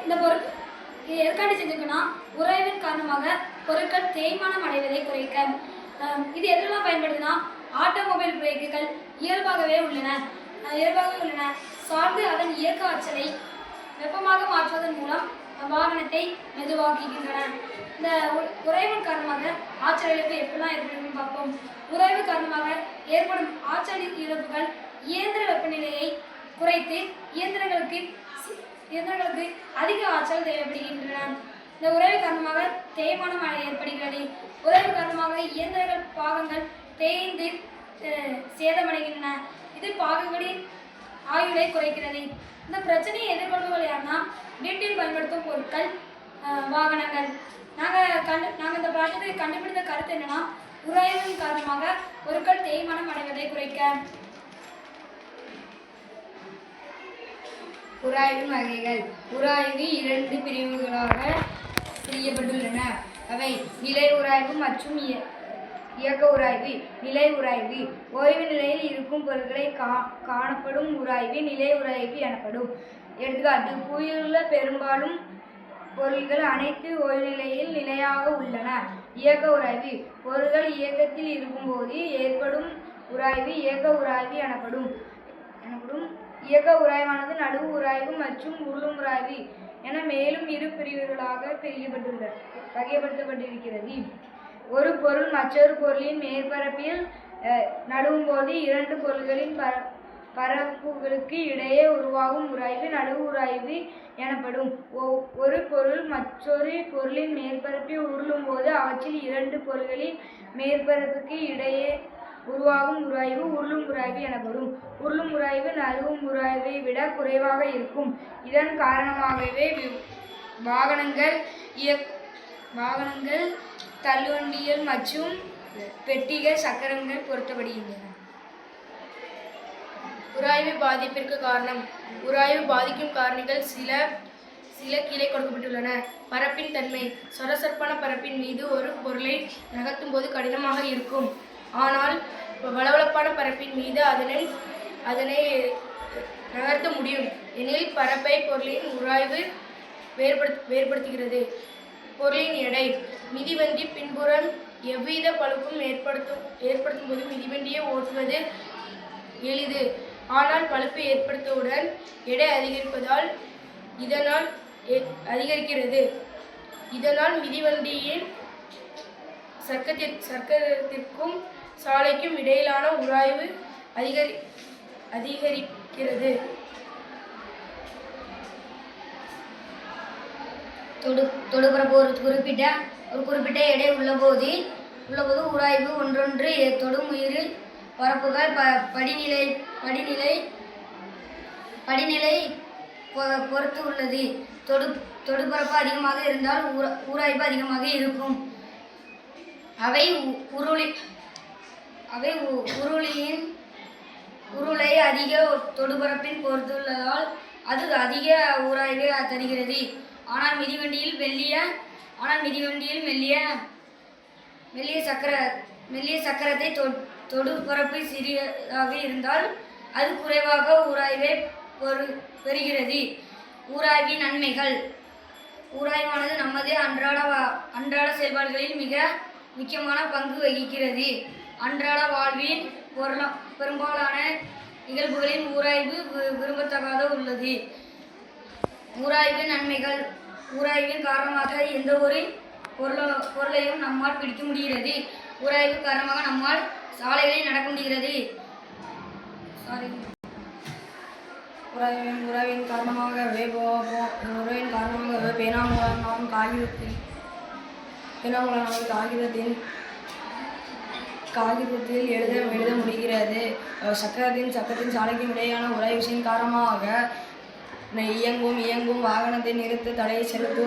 இந்த பொருள் எதற்காண்டி செஞ்சுக்கன்னா உராய்வின் காரணமாக பொருட்கள் தேய்மானம் அடைவதை குறைக்க. இது எதெல்லாம் பயன்படுதுன்னா ஆட்டோமொபைல் பிரேக்குகள் இயல்பாகவே உள்ளன சார்ந்து அதன் இயக்க ஆற்றலை வெப்பமாக மாற்றுவதன் மூலம் வாகனத்தை மெதுவாக்குகின்றன. இந்த உராய்வின் காரணமாக ஆற்றல் இழப்பு எப்படிலாம் ஏற்படுதுன்னு பார்ப்போம். உராய்வு காரணமாக ஏற்படும் ஆற்றல் இழப்புகள் இயந்திர வெப்பநிலையை குறைத்து இயந்திரங்களுக்கு அதிக ஆற்றல் தேவைப்படுகின்றன. இந்த உராய்வு காரணமாக தேய்மானம் ஏற்படுகிறது. உராய்வு காரணமாக இயந்திரங்கள் பாகங்கள் தேய்ந்து சேதமடைகின்றன. இது பாகங்களின் ஆயுளை குறைக்கிறது. இந்த பிரச்சனையை எதிர்கொள்பவர்கள் யாருன்னா வீட்டில் பயன்படுத்தும் பொருட்கள், வாகனங்கள். நாங்கள் இந்த ப்ராஜெக்டை கண்டுபிடித்த கருத்து என்னன்னா உராய்வின் காரணமாக பொருட்கள் தேய்மானம் அடைவதை குறைக்க. உராய்வின் வகைகள். உராய்வு 2 பிரிவுகளாக பிரிக்கப்பட்டுள்ளன. அவை நிலை உராய்வு மற்றும் இயக்க உராய்வு. நிலை உராய்வு ஓய்வு நிலையில் இருக்கும் பொருட்களை காணப்படும் உராய்வு நிலை உராய்வு எனப்படும். எடுத்துக்காட்டு, புவியிலுள்ள பெரும்பாலும் பொருட்கள் அனைத்து ஓய்வு நிலையில் நிலையாக உள்ளன. இயக்க உராய்வு பொருட்கள் இயக்கத்தில் இருக்கும்போது ஏற்படும் உராய்வு இயக்க உராய்வு எனப்படும். இயக்க உராய்வானது நடுவு உராய்வு மற்றும் உருளும் உராய்வு என மேலும் 2 பிரிவுகளாக வகைப்படுத்தப்பட்டிருக்கிறது. ஒரு பொருள் மற்றொரு பொருளின் மேற்பரப்பில் நடுவும் போது 2 பொருள்களின் பரப்புகளுக்கு இடையே உருவாகும் உராய்வு நடுவு உராய்வு எனப்படும். ஒரு பொருள் மற்றொரு பொருளின் மேற்பரப்பில் உருளும் போது அவற்றில் 2 பொருள்களின் மேற்பரப்புக்கு இடையே உருவாகும் உராய்வு உருளும் உராய்வு எனப்படும். உருளும் உராய்வு நழுவும் உராய்வை விட குறைவாக இருக்கும். இதன் காரணமாகவே வாகனங்கள், தள்ளுவண்டிகள் மற்றும் பெட்டிகள் சக்கரங்கள் பொருத்தப்படுகின்றன. உராய்வு பாதிப்பிற்கு காரணம். உராய்வு பாதிக்கும் காரணிகள் சில கீழே கொடுக்கப்பட்டுள்ளன. பரப்பின் தன்மை. சொரசொரப்பான பரப்பின் மீது ஒரு பொருளை நகர்த்தும் போது கடினமாக இருக்கும். ஆனால் வளவளப்பான பரப்பின் மீது அதனை நகர்த்த முடியும் எனில் பரப்பை பொருளின் உராய்வு வேறுபடுத்துகிறது. பொருளின் எடை. மிதிவண்டி பின்புறம் எவ்வித பழுப்பும் ஏற்படுத்தும் போது மிதிவண்டியை ஓட்டுவது எளிது. ஆனால் பழுப்பு ஏற்படுத்தவுடன் எடை அதிகரிப்பதால் இதனால் அதிகரிக்கிறது. இதனால் மிதிவண்டியின் சக்கரத்திற்கும் சாலைக்கும் இடையிலான உராய்வு அதிகரிக்கிறது. தொடுபரப்பு ஒரு குறிப்பிட்ட எடை உள்ளபோது உராய்வு ஒன்றொன்று தொடும் உயிரில் பரப்புகள் படிநிலை பொறுத்து உள்ளது. தொடுபரப்பு அதிகமாக இருந்தால் உராய்வு அதிகமாக இருக்கும். அவை உருளை அதிக தொடுபரப்பின் பொறுத்துள்ளதால் அது அதிக உராய்வை தருகிறது. ஆனால் மிதிவண்டியில் மெல்லிய சக்கரத்தை தொடுபரப்பு சிறியதாக இருந்தால் அது குறைவாக உராய்வை பெறுகிறது. உராய்வின் நன்மைகள். உராய்வானது நமது அன்றாட செயல்பாடுகளில் மிக முக்கியமான பங்கு வகிக்கிறது. அன்றாட வாழ்வின் பெரும்பாலான நிகழ்வுகளில் உராய்வு விரும்பத்தகாத உள்ளது. உராய்வின் நன்மைகள். உராய்வின் காரணமாக எந்த ஒரு பொருளையும் நம்மால் பிடிக்க முடிகிறது. உராய்வு காரணமாக நம்மால் சாலைகளில் நடக்க முடிகிறது. உராய்வின் காரணமாகவே பேனாமுலாம் காகிதத்தில் எழுத முடிகிறது. சக்கரத்தின் சாலைக்கும் இடையான உராய்வின் காரணமாக இயங்கும் வாகனத்தை நிறுத்த தடையை செலுத்தும்